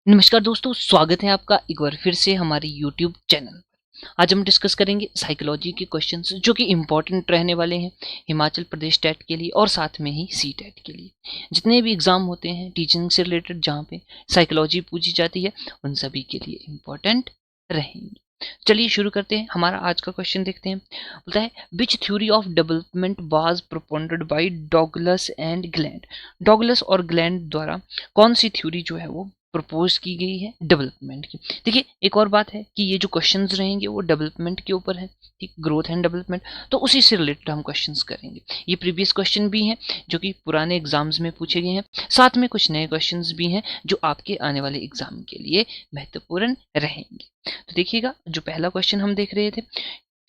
नमस्कार दोस्तों, स्वागत है आपका एक बार फिर से हमारे YouTube चैनल पर। आज हम डिस्कस करेंगे साइकोलॉजी के क्वेश्चंस जो कि इम्पोर्टेंट रहने वाले हैं हिमाचल प्रदेश टेट के लिए और साथ में ही सी टेट के लिए। जितने भी एग्जाम होते हैं टीचिंग से रिलेटेड जहाँ पे साइकोलॉजी पूछी जाती है उन सभी के लिए इम्पोर्टेंट रहेंगी। चलिए शुरू करते हैं। हमारा आज का क्वेश्चन देखते हैं। बोलता है which theory of development was propounded by Douglas and Gland. Douglas और ग्लैंड द्वारा कौन सी थ्योरी जो है वो प्रपोज की गई है डेवलपमेंट की। देखिए एक और बात है कि ये जो क्वेश्चंस रहेंगे वो डेवलपमेंट के ऊपर है, ठीक, ग्रोथ एंड डेवलपमेंट, तो उसी से रिलेटेड हम क्वेश्चंस करेंगे। ये प्रीवियस क्वेश्चन भी हैं जो कि पुराने एग्जाम्स में पूछे गए हैं, साथ में कुछ नए क्वेश्चंस भी हैं जो आपके आने वाले एग्जाम के लिए महत्वपूर्ण रहेंगे। तो देखिएगा, जो पहला क्वेश्चन हम देख रहे थे,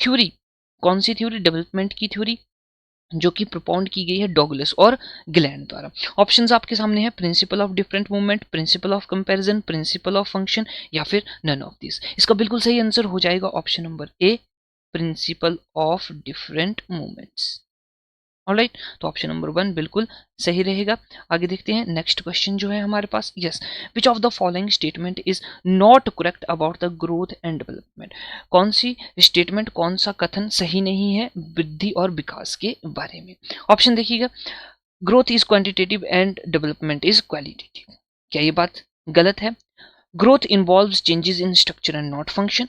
थ्योरी, कौन सी थ्योरी, डेवलपमेंट की थ्योरी जो कि प्रोपाउंड की गई है डॉगलस और ग्लैंड द्वारा। ऑप्शंस आपके सामने है, principle of different movement, principle of comparison, principle of function या फिर नन ऑफ दिस। इसका बिल्कुल सही आंसर हो जाएगा option number A, principle of different movements. Alright, तो ऑप्शन नंबर 1 बिल्कुल सही रहेगा। आगे देखते हैं नेक्स्ट क्वेश्चन जो है हमारे पास। Yes, which of the following statement is not correct about the growth and development. कौन सी स्टेटमेंट, कौन सा कथन सही नहीं है वृद्धि और विकास के बारे में। ऑप्शन देखिएगा, growth is quantitative and development is qualitative. क्या ये बात गलत है? Growth involves changes in structure and not function.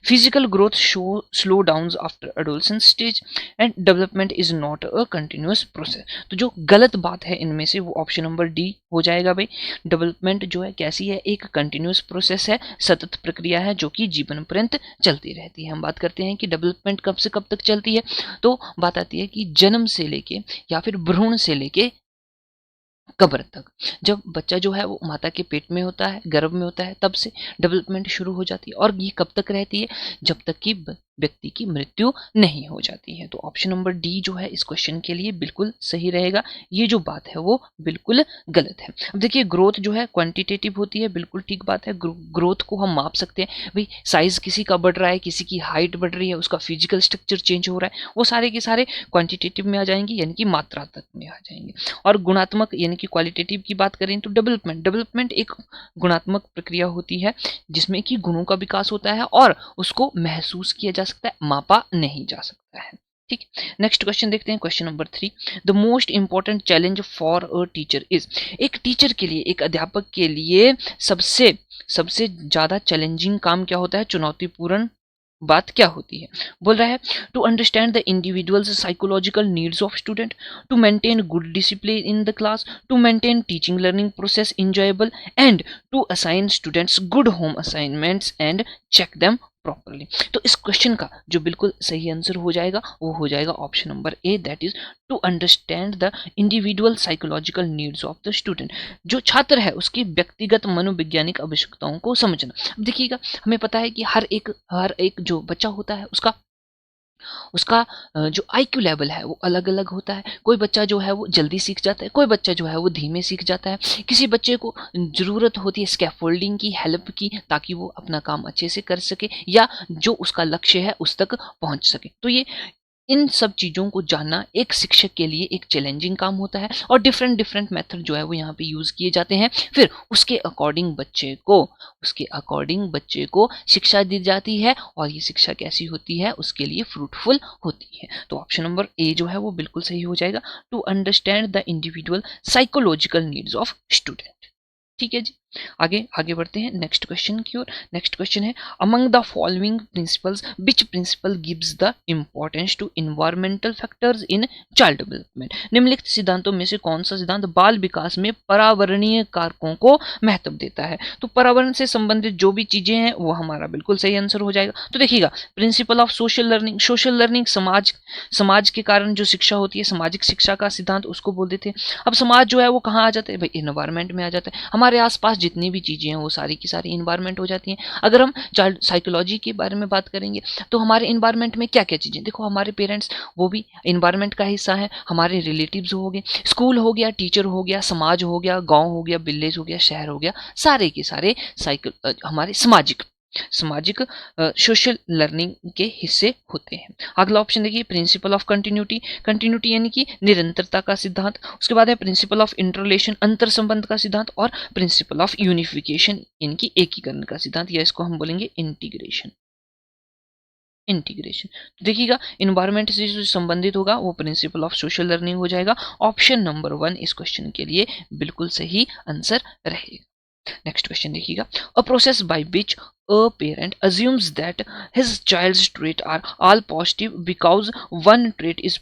Physical growth slow downs after adolescence stage and development is not a continuous process। तो जो गलत बात है इनमें से वो ऑप्शन नंबर डी हो जाएगा भाई। डेवलपमेंट जो है कैसी है, एक कंटिन्यूस प्रोसेस है, सतत प्रक्रिया है जो कि जीवन पर्यंत चलती रहती है। हम बात करते हैं कि डेवलपमेंट कब से कब तक चलती है, तो बात आती है कि जन्म से लेके या फिर भ्रूण से लेके कब्र तक। जब बच्चा जो है वो माता के पेट में होता है, गर्भ में होता है, तब से डेवलपमेंट शुरू हो जाती है और ये कब तक रहती है, जब तक कि व्यक्ति की मृत्यु नहीं हो जाती है। तो ऑप्शन नंबर डी जो है इस क्वेश्चन के लिए बिल्कुल सही रहेगा। ये जो बात है वो बिल्कुल गलत है। अब देखिए, ग्रोथ जो है क्वांटिटेटिव होती है, बिल्कुल ठीक बात है। ग्रोथ को हम माप सकते हैं भाई, साइज किसी का बढ़ रहा है, किसी की हाइट बढ़ रही है, उसका फिजिकल स्ट्रक्चर चेंज हो रहा है, वो सारे के सारे क्वांटिटेटिव में आ जाएंगे, यानी कि मात्रात्मक में आ जाएंगे। और गुणात्मक यानी कि क्वालिटेटिव की बात करें तो डेवलपमेंट एक गुणात्मक प्रक्रिया होती है जिसमें कि गुणों का विकास होता है और उसको महसूस किया जा सकता है, मापा नहीं जा सकता है। ठीक, नेक्स्ट क्वेश्चन देखते हैं, question number 3। The most important challenge for a teacher is. एक टीचर के लिए, एक अध्यापक के लिए सबसे सबसे ज्यादा चैलेंजिंग काम क्या होता है, चुनौतीपूर्ण बात क्या होती है। बोल रहा है to understand the individual's psychological needs of student, to maintain good discipline in the class, to maintain teaching learning process enjoyable and to assign students good home assignments and check them properly. तो इस question का जो बिल्कुल सही answer हो जाएगा वो हो जाएगा option number A, that is to understand the individual psychological needs of the student. जो छात्र है उसकी व्यक्तिगत मनोवैज्ञानिक आवश्यकताओं को समझना। अब देखिएगा, हमें पता है कि हर एक जो बच्चा होता है उसका उसका जो आईक्यू लेवल है वो अलग अलग होता है। कोई बच्चा जो है वो जल्दी सीख जाता है, कोई बच्चा जो है वो धीमे सीख जाता है। किसी बच्चे को ज़रूरत होती है स्कैफोल्डिंग की, हेल्प की, ताकि वो अपना काम अच्छे से कर सके या जो उसका लक्ष्य है उस तक पहुंच सके। तो ये इन सब चीज़ों को जानना एक शिक्षक के लिए एक चैलेंजिंग काम होता है और डिफरेंट डिफरेंट मेथड जो है वो यहाँ पे यूज़ किए जाते हैं। फिर उसके अकॉर्डिंग बच्चे को शिक्षा दी जाती है और ये शिक्षा कैसी होती है, उसके लिए फ्रूटफुल होती है। तो ऑप्शन नंबर ए जो है वो बिल्कुल सही हो जाएगा, to understand the individual psychological needs of student. ठीक है जी, आगे आगे बढ़ते हैं नेक्स्ट क्वेश्चन की ओर। नेक्स्ट क्वेश्चन है, among the following principles which principle gives the importance to environmental factors in child development. निम्नलिखित सिद्धांतों में से कौन सा सिद्धांत बाल विकास में पर्यावरणीय कारकों को महत्व देता है। तो पर्यावरण से संबंधित जो भी चीजें हैं वो हमारा बिल्कुल सही आंसर हो जाएगा। तो देखिएगा, principle of social learning, social learning समाज के कारण जो शिक्षा होती है, सामाजिक शिक्षा का सिद्धांत उसको बोल देते हैं। अब समाज जो है वो कहाँ आ जाता है भाई, इन्वायरमेंट में आ जाता है। हमारे आसपास जितनी भी चीज़ें हैं वो सारी की सारी इन्वायरमेंट हो जाती हैं। अगर हम चाइल्ड साइकोलॉजी के बारे में बात करेंगे तो हमारे इन्वायरमेंट में क्या क्या चीज़ें, देखो हमारे पेरेंट्स वो भी इन्वायरमेंट का हिस्सा है, हमारे रिलेटिव्स हो गए, स्कूल हो गया, टीचर हो गया, समाज हो गया, गाँव हो गया, विलेज हो गया, शहर हो गया, सारे के सारे हमारे सामाजिक सामाजिक सोशल लर्निंग के हिस्से होते हैं। अगला ऑप्शन देखिए प्रिंसिपल ऑफ कंटिन्यूटी, कंटिन्यूटी यानी कि निरंतरता का सिद्धांत। उसके बाद है प्रिंसिपल ऑफ इंटररिलेशन, अंतर संबंध का सिद्धांत, और प्रिंसिपल ऑफ यूनिफिकेशन यानी कि एकीकरण का सिद्धांत, या इसको हम बोलेंगे इंटीग्रेशन। इंटीग्रेशन तो देखिएगा इन्वायरमेंट से जो संबंधित होगा वो प्रिंसिपल ऑफ सोशल लर्निंग हो जाएगा। ऑप्शन नंबर 1 इस क्वेश्चन के लिए बिल्कुल सही आंसर रहेगा। नेक्स्ट क्वेश्चन देखिएगा, a process by which a parent assumes that his child's traits are all positive because one trait is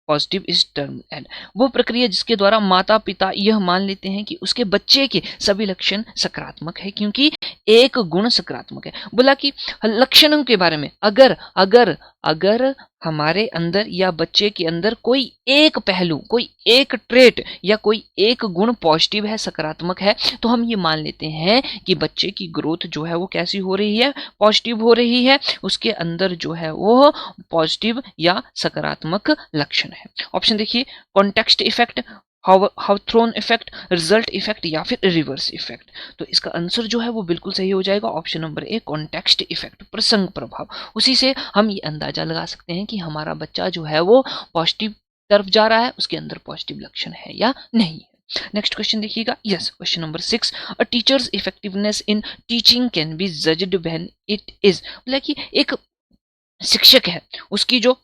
positive is term and, वो प्रक्रिया जिसके द्वारा माता पिता यह मान लेते हैं कि उसके बच्चे के सभी लक्षण सकारात्मक है क्योंकि एक गुण सकारात्मक है। बोला कि लक्षणों के बारे में अगर अगर अगर हमारे अंदर या बच्चे के अंदर कोई एक पहलू, कोई एक ट्रेट या कोई एक गुण पॉजिटिव है, सकारात्मक है, तो हम ये मान लेते हैं कि बच्चे की ग्रोथ जो है वो कैसी हो रही है, पॉजिटिव हो रही है, उसके अंदर जो है वो पॉजिटिव या सकारात्मक लक्षण है। ऑप्शन देखिए context effect, Hawthorne effect, result effect, या फिर रिवर्स इफेक्ट। तो इसका आंसर जो है वो बिल्कुल सही हो जाएगा ऑप्शन नंबर ए कॉन्टेक्स्ट इफेक्ट, प्रसंग प्रभाव। उसी से हम ये अंदाजा लगा सकते हैं कि हमारा बच्चा जो है वो पॉजिटिव तरफ जा रहा है, उसके अंदर पॉजिटिव लक्षण है या नहीं है। नेक्स्ट क्वेश्चन देखिएगा, yes question number 6, a teachers effectiveness in teaching can be judged when it is, मतलब कि एक शिक्षक है उसकी जो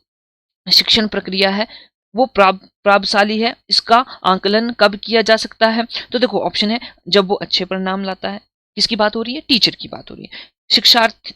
शिक्षण प्रक्रिया है वो प्रभावशाली है, इसका आंकलन कब किया जा सकता है? तो देखो ऑप्शन है जब वो अच्छे परिणाम लाता है, किसकी बात हो रही है, टीचर की बात हो रही है।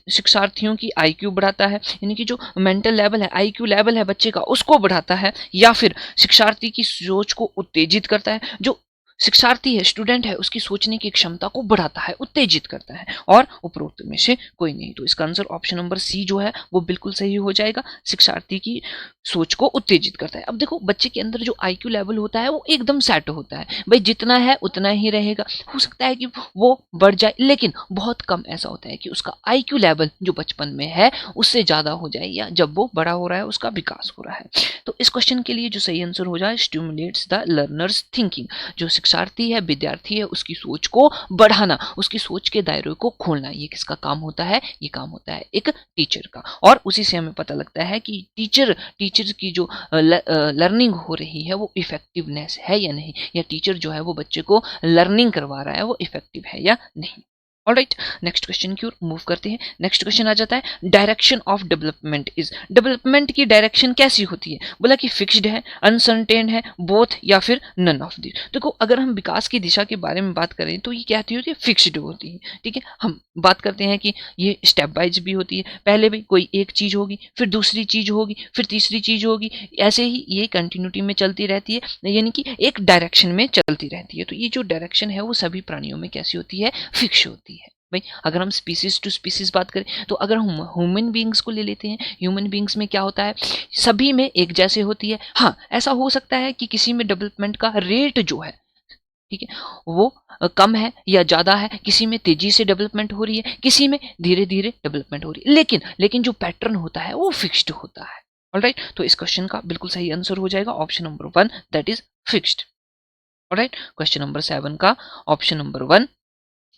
शिक्षार्थियों की आईक्यू बढ़ाता है, यानी कि जो मेंटल लेवल है, आईक्यू लेवल है बच्चे का, उसको बढ़ाता है, या फिर शिक्षार्थी की सोच को उत्तेजित करता है, जो शिक्षार्थी है, स्टूडेंट है, उसकी सोचने की क्षमता को बढ़ाता है, उत्तेजित करता है, और उपरोक्त में से कोई नहीं। तो इसका आंसर ऑप्शन नंबर सी जो है वो बिल्कुल सही हो जाएगा, शिक्षार्थी की सोच को उत्तेजित करता है। अब देखो बच्चे के अंदर जो आईक्यू लेवल होता है वो एकदम सेट होता है, भाई जितना है उतना ही रहेगा, हो सकता है कि वो बढ़ जाए, लेकिन बहुत कम ऐसा होता है कि उसका आईक्यू लेवल जो बचपन में है उससे ज्यादा हो जाए, या जब वो बड़ा हो रहा है उसका विकास हो रहा है। तो इस क्वेश्चन के लिए जो सही आंसर हो जाए स्टिमुलेट्स द लर्नर्स थिंकिंग, जो शिक्षार्थी है, विद्यार्थी है, उसकी सोच को बढ़ाना, उसकी सोच के दायरे को खोलना, ये किसका काम होता है, ये काम होता है एक टीचर का। और उसी से हमें पता लगता है कि टीचर की जो लर्निंग हो रही है वो इफेक्टिवनेस है या नहीं, या टीचर जो है वो बच्चे को लर्निंग करवा रहा है वो इफेक्टिव है या नहीं। ऑलराइट, नेक्स्ट क्वेश्चन की ओर मूव करते हैं। नेक्स्ट क्वेश्चन आ जाता है direction of development is, development की डायरेक्शन कैसी होती है? बोला कि फिक्स्ड है, अनसर्टेन है, बोथ, या फिर नन ऑफ दिस। देखो अगर हम विकास की दिशा के बारे में बात करें तो ये क्या होती है, फिक्स्ड होती है, ठीक है। हम बात करते हैं कि ये स्टेप वाइज भी होती है, पहले भी कोई एक चीज होगी, फिर दूसरी चीज होगी, फिर तीसरी चीज होगी, ऐसे ही ये कंटिन्यूटी में चलती रहती है, यानी कि एक डायरेक्शन में चलती रहती है। तो ये जो डायरेक्शन है वो सभी प्राणियों में कैसी होती है, फिक्स होती है। भाई अगर हम स्पीसीज टू स्पीसीज बात करें तो अगर हम ह्यूमन बींग्स को ले लेते हैं, ह्यूमन बींग्स में क्या होता है, सभी में एक जैसे होती है। हाँ ऐसा हो सकता है कि किसी में डेवलपमेंट का रेट जो है, ठीक है, वो कम है या ज्यादा है, किसी में तेजी से डेवलपमेंट हो रही है, किसी में धीरे धीरे डेवलपमेंट हो रही है, लेकिन जो पैटर्न होता है वो फिक्स्ड होता है। ऑलराइट, तो इस क्वेश्चन का बिल्कुल सही आंसर हो जाएगा option number 1, that is fixed. Alright, question number 7 का ऑप्शन नंबर 1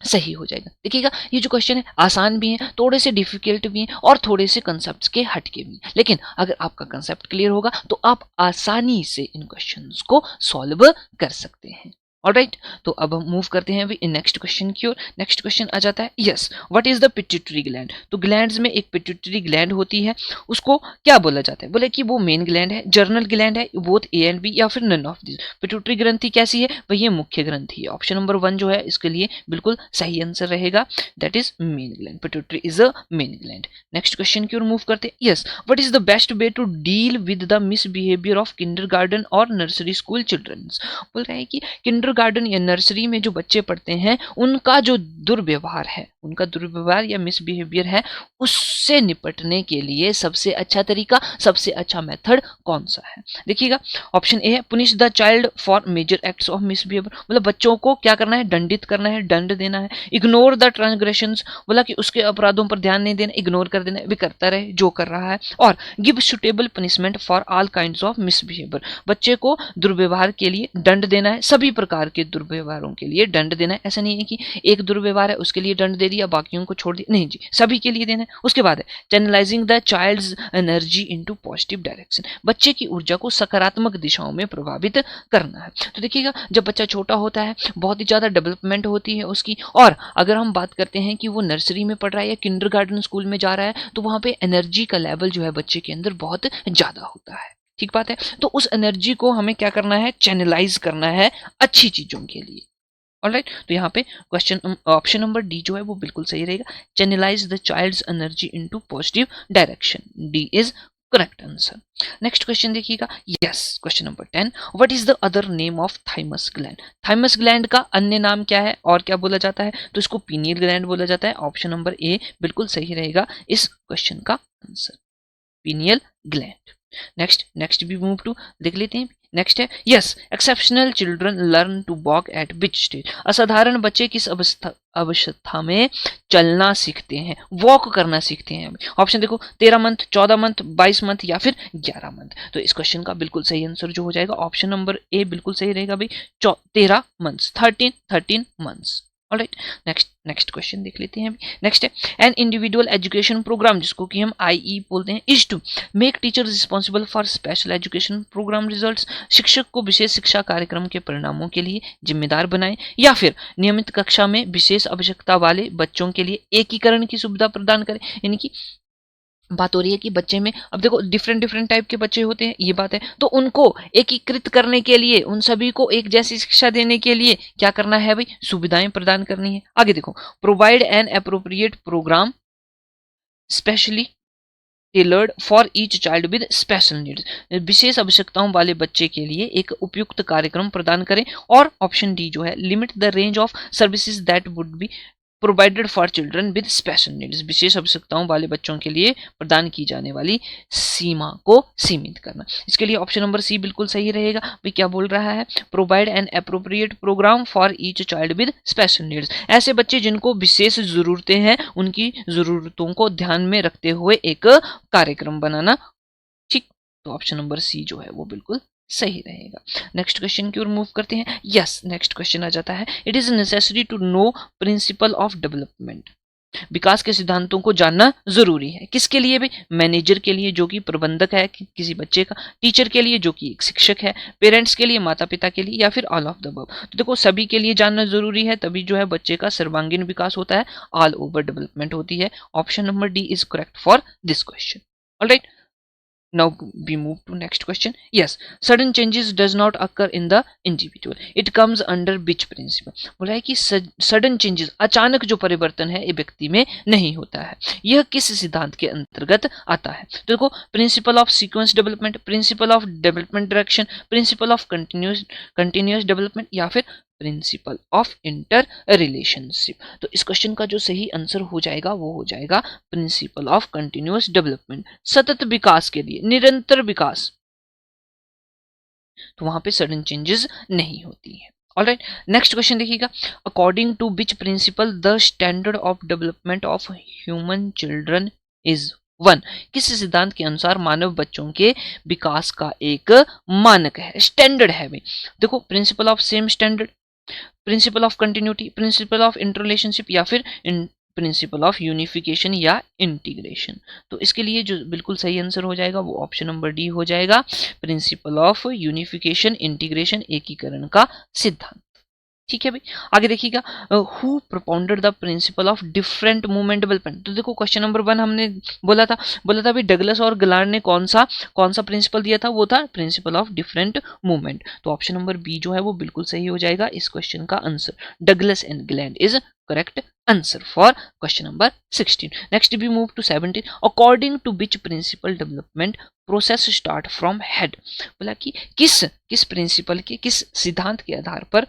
सही हो जाएगा। देखिएगा ये जो क्वेश्चन है आसान भी है, थोड़े से डिफिकल्ट भी हैं, और थोड़े से कंसेप्ट के हटके भी, लेकिन अगर आपका कंसेप्ट क्लियर होगा तो आप आसानी से इन क्वेश्चंस को सॉल्व कर सकते हैं। ऑलराइट, तो अब हम मूव करते हैं अभी नेक्स्ट क्वेश्चन की ओर। नेक्स्ट क्वेश्चन आ जाता है, yes what is the pituitary gland. तो ग्लैंड्स में एक पिट्यूटरी ग्लैंड होती है, उसको क्या बोला जाता है? बोले कि वो मेन ग्लैंड है, जर्नल ग्लैंड है, बोथ ए एंड बी, या फिर नन ऑफ दिस। पिट्यूटरी ग्रंथि कैसी है? वही ये मुख्य ग्रंथि है। ऑप्शन नंबर 1 जो है इसके लिए बिल्कुल सही आंसर रहेगा, that is main gland. Pituitary is a main gland. Next question की ओर मूव करते हैं, yes what is the best way to deal with the misbehaviour of kindergarten और नर्सरी स्कूल चिल्ड्रन। बोल रहे हैं कि किंडरगार्टन या नर्सरी में जो बच्चे पढ़ते हैं उनका जो दुर्व्यवहार है, उनका दुर्व्यवहार या मिसबिहेवियर है, उससे निपटने के लिए सबसे अच्छा तरीका, सबसे अच्छा मेथड कौन सा है? देखिएगा ऑप्शन ए है punish the child for major acts of misbehaviour, मतलब बच्चों को क्या करना है, दंडित करना है, दंड देना है। इग्नोर द ट्रांसग्रेशंस, बोला कि उसके अपराधों पर ध्यान नहीं देना, इग्नोर कर देना, भी करता रहे जो कर रहा है। और give suitable punishment for all kinds of misbehaviour, बच्चे को दुर्व्यवहार के लिए दंड देना है, सभी प्रकार के दुर्व्यवहारों के लिए दंड देना है। ऐसा नहीं है कि एक दुर्व्यवहार है उसके लिए दंड दे दिया, दिया, बाकियों को छोड़ दिया, नहीं जी, सभी के लिए देना है। उसके बाद है channelizing the child's energy into positive direction, बच्चे की ऊर्जा को सकारात्मक दिशाओं में प्रभावित करना है। तो देखिएगा, जब बच्चा छोटा होता है बहुत ही ज़्यादा डेवलपमेंट होती है उसकी, और अगर हम बात करते हैं कि वो नर्सरी में पढ़ रहा है या किंडरगार्टन स्कूल में जा रहा है, तो वहाँ पे एनर्जी का लेवल जो है बच्चे के अंदर बहुत ज़्यादा होता है। ठीक बात है। तो उस एनर्जी को हमें क्या करना है, चैनलाइज करना है अच्छी चीज़ों के लिए। ऑलराइट, तो यहाँ पे क्वेश्चन ऑप्शन नंबर डी जो है वो बिल्कुल सही रहेगा, channelize the child's energy into positive direction, D is correct answer. Next question देखिएगा, yes, question number 10, what is the other name of thymus gland, thymus gland का अन्य नाम क्या है और क्या बोला जाता है, तो इसको पीनियल ग्लैंड बोला जाता है। ऑप्शन नंबर ए बिल्कुल सही रहेगा इस क्वेश्चन का आंसर, पीनियल ग्लैंड। नेक्स्ट भी मूव टू देख लेते हैं। नेक्स्ट है, yes, exceptional children learn to walk at which stage, असाधारण बच्चे किस अवस्था में चलना सीखते हैं, वॉक करना सीखते हैं। ऑप्शन देखो, 13 मंथ, 14 मंथ, 22 मंथ या फिर 11 मंथ। तो इस क्वेश्चन का बिल्कुल सही आंसर जो हो जाएगा ऑप्शन नंबर ए बिल्कुल सही रहेगा भाई, 13 months, 13 months. Alright, next question देख लेते हैं। नेक्स्ट है, एन इंडिविजुअल एजुकेशन प्रोग्राम, जिसको कि हम आईई बोलते हैं, is to make teacher responsible for special education programme results, शिक्षक को विशेष शिक्षा कार्यक्रम के परिणामों के लिए जिम्मेदार बनाए, या फिर नियमित कक्षा में विशेष आवश्यकता वाले बच्चों के लिए एकीकरण की सुविधा प्रदान करें। यानी कि बात हो रही है कि बच्चे में, अब देखो डिफरेंट टाइप के बच्चे होते हैं, ये बात है, तो उनको एकीकृत करने के लिए, उन सभी को एक जैसी शिक्षा देने के लिए क्या करना है भाई, सुविधाएं प्रदान करनी है। आगे देखो, provide an appropriate program specially tailored for each child with special needs, विशेष आवश्यकताओं वाले बच्चे के लिए एक उपयुक्त कार्यक्रम प्रदान करें। और ऑप्शन डी जो है, limit the range of services that would be provided for children with special needs, विशेष आवश्यकताओं वाले बच्चों के लिए प्रदान की जाने वाली सीमा को सीमित करना। इसके लिए ऑप्शन नंबर सी बिल्कुल सही रहेगा। भी क्या बोल रहा है, provide an appropriate programme for each child with special needs, ऐसे बच्चे जिनको विशेष जरूरतें हैं उनकी जरूरतों को ध्यान में रखते हुए एक कार्यक्रम बनाना। ठीक, तो ऑप्शन नंबर सी जो है वो बिल्कुल सही रहेगा। नेक्स्ट क्वेश्चन की ओर मूव करते हैं। यस, नेक्स्ट क्वेश्चन आ जाता है, it is necessary to know principle of development, विकास के सिद्धांतों को जानना जरूरी है। किसके लिए भाई, मैनेजर के लिए जो कि प्रबंधक है किसी बच्चे का, टीचर के लिए जो कि एक शिक्षक है, पेरेंट्स के लिए माता पिता के लिए, या फिर ऑल ऑफ द अबव। तो देखो सभी के लिए जानना जरूरी है, तभी जो है बच्चे का सर्वांगीण विकास होता है, ऑल ओवर डेवलपमेंट होती है। Option number D is correct for this question. Alright, now we move to next question. Yes, sudden changes does not occur in the individual, it comes under which principle, बोला है कि sudden changes, अचानक जो परिवर्तन है ये व्यक्ति में नहीं होता है, यह किस सिद्धांत के अंतर्गत आता है। तो देखो, principle of sequence development, principal of development direction, principle of continuous development, या फिर प्रिंसिपल ऑफ इंटर रिलेशनशिप। तो इस क्वेश्चन का जो सही आंसर हो जाएगा वो हो जाएगा प्रिंसिपल ऑफ कंटिन्यूअस डेवलपमेंट, सतत विकास के लिए, निरंतर विकास, तो वहां पे सडन चेंजेस नहीं होती है। ऑलराइट, नेक्स्ट क्वेश्चन देखिएगा, according to which principle the standard of development of human children is 1, किस सिद्धांत के अनुसार मानव बच्चों के विकास का एक मानक है, स्टैंडर्ड है भाई। देखो, principle of same standard, principle of continuity, principle of interrelationship, या फिर प्रिंसिपल ऑफ यूनिफिकेशन या इंटीग्रेशन। तो इसके लिए जो बिल्कुल सही आंसर हो जाएगा वो ऑप्शन नंबर डी हो जाएगा, प्रिंसिपल ऑफ यूनिफिकेशन, इंटीग्रेशन, एकीकरण का सिद्धांत। ठीक है भाई, आगे देखिएगा, who propounded the principle of different movement development. तो देखो क्वेश्चन नंबर 1 हमने बोला था भाई डगलस और गलार्ड ने कौन सा प्रिंसिपल दिया था, वो था प्रिंसिपल ऑफ डिफरेंट मूवमेंट। तो ऑप्शन नंबर बी जो है वो बिल्कुल सही हो जाएगा इस क्वेश्चन का answer, Douglas and Gland is correct answer for question number 16। Next we move to 17, according to which principle development process start from head. बोला कि किस प्रिंसिपल के, किस सिद्धांत के आधार पर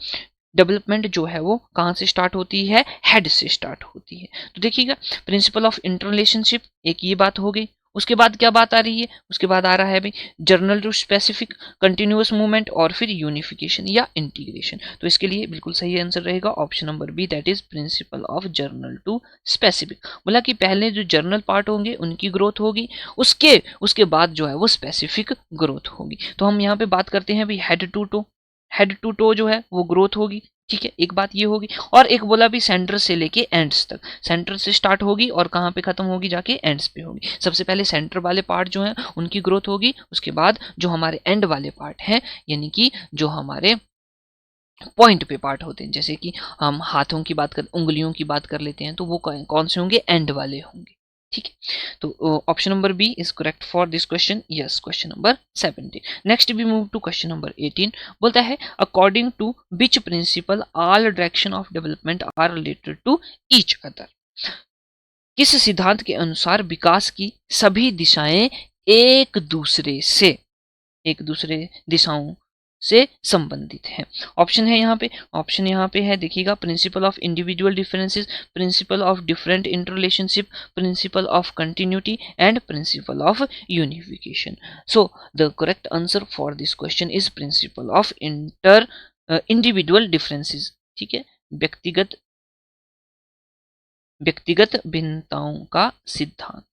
डेवलपमेंट जो है वो कहाँ से स्टार्ट होती है, हेड से स्टार्ट होती है। तो देखिएगा, प्रिंसिपल ऑफ इंटररिलेशनशिप, एक ये बात हो गई। उसके बाद क्या बात आ रही है, उसके बाद आ रहा है भाई general to specific, continuous movement, और फिर यूनिफिकेशन या इंटीग्रेशन। तो इसके लिए बिल्कुल सही आंसर रहेगा option number B, that is principle of general to specific. बोला कि पहले जो जर्नल पार्ट होंगे उनकी ग्रोथ होगी, उसके बाद जो है वो स्पेसिफिक ग्रोथ होगी। तो हम यहाँ पे बात करते हैं भाई हेड टू टो जो है वो ग्रोथ होगी, ठीक है, एक बात ये होगी। और एक बोला भी सेंटर से लेके एंड्स तक, सेंटर से स्टार्ट होगी और कहाँ पे खत्म होगी, जाके एंड्स पे होगी। सबसे पहले सेंटर वाले पार्ट जो है उनकी ग्रोथ होगी, उसके बाद जो हमारे एंड वाले पार्ट हैं, यानी कि जो हमारे पॉइंट पे पार्ट होते हैं, जैसे कि हम हाथों की बात कर, उंगलियों की बात कर लेते हैं, तो वो कौन से होंगे, एंड वाले होंगे। ठीक है, तो option number B is correct for this question. Yes, question number 17। Next we move to question number 18। बोलता है according to which principle all direction of development are related to each other. किस सिद्धांत के अनुसार विकास की सभी दिशाएं एक दूसरे दिशाओं से संबंधित है। ऑप्शन है यहाँ पे, ऑप्शन यहाँ पे है, देखिएगा, principle of individual differences, principle of different interrelationship, principle of continuity and principle of unification. So the correct answer for this question is principle of individual differences. ठीक है, व्यक्तिगत भिन्नताओं का सिद्धांत।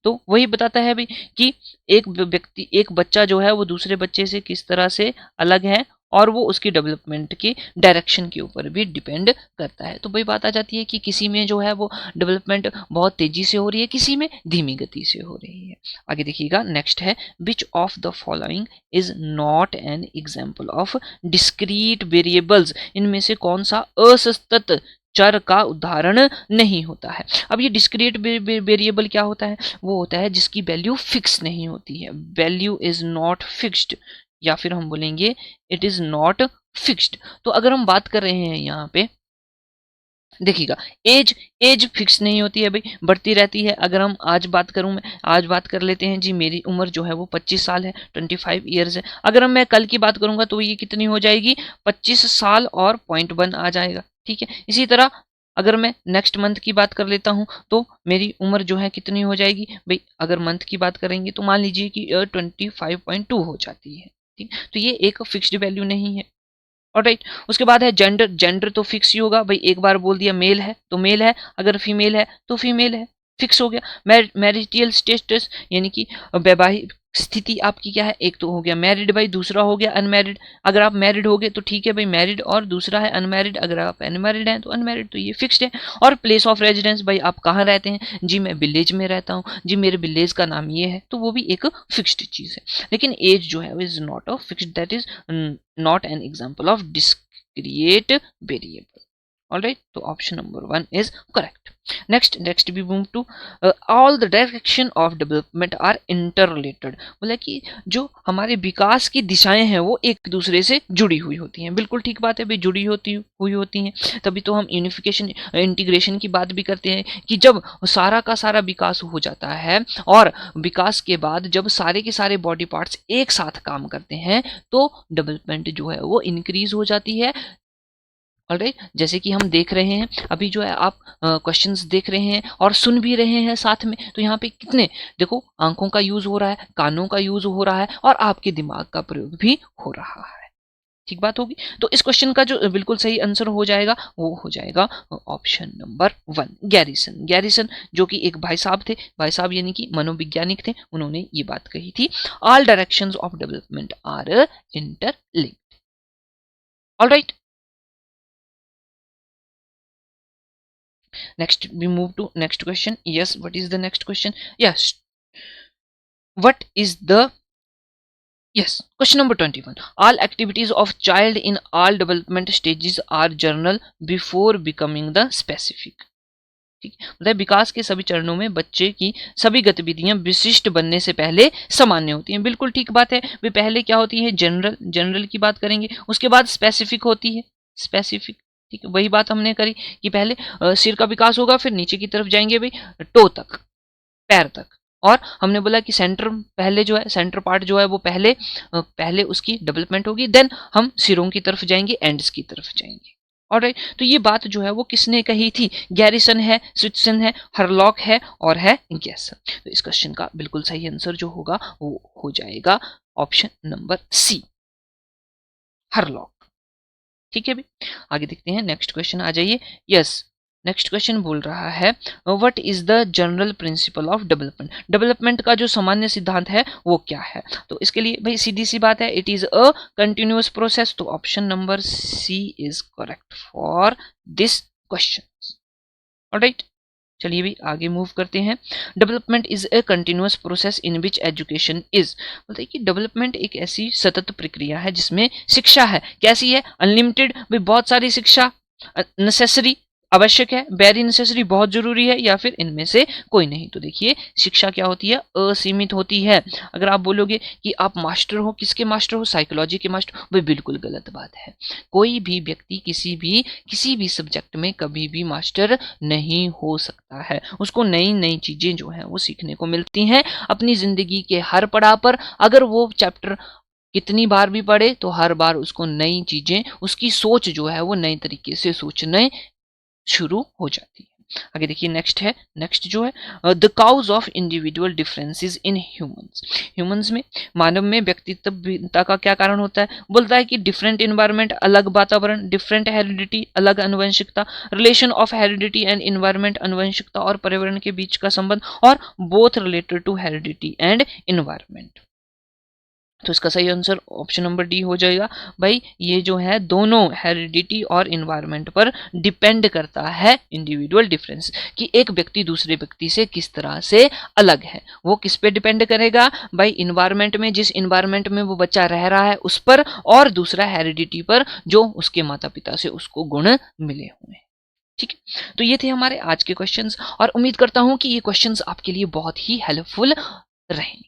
तो वही बताता है भाई कि एक बच्चा जो है वो दूसरे बच्चे से किस तरह से अलग है, और वो उसकी डेवलपमेंट की डायरेक्शन के ऊपर भी डिपेंड करता है। तो वही बात आ जाती है कि किसी में जो है वो डेवलपमेंट बहुत तेजी से हो रही है, किसी में धीमी गति से हो रही है। आगे देखिएगा, नेक्स्ट है विच of the following is not an example of discrete variables. इनमें से कौन सा असतत चर का उदाहरण नहीं होता है। अब ये डिस्क्रीट वेरिएबल क्या होता है, वो होता है जिसकी वैल्यू फिक्स नहीं होती है, वैल्यू इज नॉट फिक्स्ड, या फिर हम बोलेंगे इट इज नॉट फिक्स्ड। तो अगर हम बात कर रहे हैं यहाँ पे, देखिएगा, एज फिक्स नहीं होती है भाई, बढ़ती रहती है। अगर हम आज बात करूं, मैं आज बात कर लेते हैं जी, मेरी उम्र जो है वो 25 साल है, 25 ईयर्स है। अगर हम मैं कल की बात करूंगा तो ये कितनी हो जाएगी, 25 साल और 0.1 आ जाएगा। ठीक है, इसी तरह अगर मैं नेक्स्ट मंथ की बात कर लेता हूं तो मेरी उम्र जो है कितनी हो जाएगी भाई, अगर मंथ की बात करेंगे तो मान लीजिए कि 25.2 हो जाती है। ठीक, तो ये एक फिक्स्ड वैल्यू नहीं है। ऑलराइट, उसके बाद है जेंडर। जेंडर तो फिक्स ही होगा भाई, एक बार बोल दिया मेल है तो मेल है, अगर फीमेल है तो फीमेल है, फिक्स हो गया। मैरिटियल स्टेटस यानी कि वैवाहिक स्थिति आपकी क्या है, एक तो हो गया मैरिड भाई, दूसरा हो गया अनमैरिड। अगर आप मैरिड हो गए तो ठीक है भाई, मैरिड, और दूसरा है अनमैरिड, अगर आप अनमैरिड हैं तो अनमैरिड, तो ये फिक्स्ड है। और प्लेस ऑफ रेजिडेंस भाई, आप कहाँ रहते हैं जी, मैं विलेज में रहता हूँ जी, मेरे विलेज का नाम ये है, तो वो भी एक फिक्स्ड चीज है। लेकिन एज जो है is not a fixed, that is not an example of discrete variable. All right, so option number 1 is correct. Next we move to all the direction of development are interrelated। बोला कि जो हमारे विकास की दिशाएं हैं वो एक दूसरे से जुड़ी हुई होती हैं। बिल्कुल ठीक बात है भाई, जुड़ी हुई होती हैं, तभी तो हम यूनिफिकेशन इंटीग्रेशन की बात भी करते हैं कि जब सारा का सारा विकास हो जाता है और विकास के बाद जब सारे के सारे बॉडी पार्ट्स एक साथ काम करते हैं तो डेवलपमेंट जो है वो इंक्रीज हो जाती है। ऑलराइट, जैसे कि हम देख रहे हैं अभी जो है, आप क्वेश्चंस देख रहे हैं और सुन भी रहे हैं साथ में, तो यहाँ पे कितने, देखो, आंखों का यूज हो रहा है, कानों का यूज हो रहा है, और आपके दिमाग का प्रयोग भी हो रहा है। ठीक बात होगी। तो इस क्वेश्चन का जो बिल्कुल सही आंसर हो जाएगा वो हो जाएगा ऑप्शन नंबर 1, गैरिसन। गैरिसन जो कि एक भाई साहब थे, भाई साहब यानी कि मनोवैज्ञानिक थे, उन्होंने ये बात कही थी, all directions of development are interlinked. Alright, next we move to next question. Yes, what is the next question? Yes, what is the, yes, question number 21, all activities of child in all development stages are general before becoming the specific। ठीक है, मतलब विकास के सभी चरणों में बच्चे की सभी गतिविधियां विशिष्ट बनने से पहले सामान्य होती हैं। बिल्कुल ठीक बात है, वे पहले क्या होती है, जनरल की बात करेंगे, उसके बाद स्पेसिफिक होती है, स्पेसिफिक। ठीक है, वही बात हमने करी कि पहले सिर का विकास होगा, फिर नीचे की तरफ जाएंगे भाई टो तक, पैर तक, और हमने बोला कि सेंटर पहले जो है, सेंटर पार्ट जो है वो पहले उसकी डेवलपमेंट होगी, देन हम सिरों की तरफ जाएंगे, एंड्स की तरफ जाएंगे। ऑलराइट, तो ये बात जो है वो किसने कही थी, गैरिसन है, स्विट्सन है, हरलॉक है, और है गैसन। तो इस क्वेश्चन का बिल्कुल सही आंसर जो होगा वो हो जाएगा ऑप्शन नंबर सी, हरलॉक। ठीक है भाई, आगे देखते हैं, नेक्स्ट क्वेश्चन आ जाइए। यस, नेक्स्ट क्वेश्चन बोल रहा है what is the general principle of development, development का जो सामान्य सिद्धांत है वो क्या है। तो इसके लिए भाई सीधी सी बात है, it is a continuous process. तो option number C is correct for this question. Alright, चलिए भी आगे मूव करते हैं। Development is a continuous process in which education is, बोलते हैं कि डेवलपमेंट एक ऐसी सतत प्रक्रिया है जिसमें शिक्षा है, कैसी है, अनलिमिटेड, भाई बहुत सारी शिक्षा, नेसेसरी आवश्यक है, वेरी नेसेसरी बहुत जरूरी है, या फिर इनमें से कोई नहीं। तो देखिए शिक्षा क्या होती है, असीमित होती है। अगर आप बोलोगे कि आप मास्टर हो, किसके मास्टर हो, साइकोलॉजी के मास्टर, वह बिल्कुल गलत बात है। कोई भी व्यक्ति किसी भी सब्जेक्ट में कभी भी मास्टर नहीं हो सकता है। उसको नई नई चीजें जो है वो सीखने को मिलती हैं अपनी जिंदगी के हर पड़ाव पर। अगर वो चैप्टर कितनी बार भी पढ़े तो हर बार उसको नई चीजें, उसकी सोच जो है वो नई तरीके से सोचने शुरू हो जाती है। आगे देखिए नेक्स्ट जो है the cause of individual differences in humans, humans में, मानव में व्यक्तित्व भिन्नता का क्या कारण होता है। बोलता है कि डिफरेंट इन्वायरमेंट, अलग वातावरण, डिफरेंट हेरिडिटी, अलग आनुवंशिकता, relation of heredity and environment, आनुवंशिकता और पर्यावरण के बीच का संबंध, और both related to heredity and environment. तो इसका सही आंसर ऑप्शन नंबर डी हो जाएगा। भाई ये जो है दोनों हेरिडिटी और इन्वायरमेंट पर डिपेंड करता है इंडिविजुअल डिफरेंस, कि एक व्यक्ति दूसरे व्यक्ति से किस तरह से अलग है। वो किस पे डिपेंड करेगा, भाई इन्वायरमेंट में, जिस इन्वायरमेंट में वो बच्चा रह रहा है उस पर, और दूसरा हेरिडिटी पर, जो उसके माता पिता से उसको गुण मिले हुए हैं। ठीक है, तो ये थे हमारे आज के क्वेश्चंस, और उम्मीद करता हूं कि ये क्वेश्चंस आपके लिए बहुत ही हेल्पफुल रहेंगे।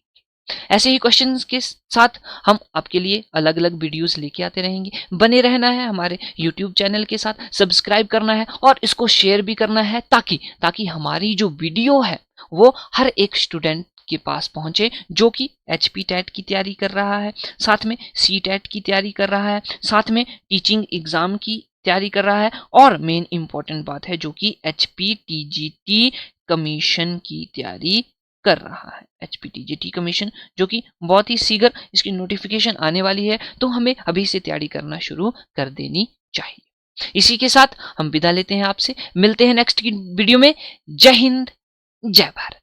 ऐसे ही क्वेश्चंस के साथ हम आपके लिए अलग अलग वीडियोस लेके आते रहेंगे। बने रहना है हमारे यूट्यूब चैनल के साथ, सब्सक्राइब करना है और इसको शेयर भी करना है, ताकि हमारी जो वीडियो है वो हर एक स्टूडेंट के पास पहुंचे जो कि HP टेट की तैयारी कर रहा है, साथ में C टेट की तैयारी कर रहा है, साथ में टीचिंग एग्जाम की तैयारी कर रहा है, और मेन इंपॉर्टेंट बात है जो कि HPTGT कमीशन की तैयारी कर रहा है। HPTGT कमीशन जो कि बहुत ही शीघ्र इसकी नोटिफिकेशन आने वाली है, तो हमें अभी से तैयारी करना शुरू कर देनी चाहिए। इसी के साथ हम विदा लेते हैं आपसे, मिलते हैं नेक्स्ट की वीडियो में। जय हिंद, जय भारत।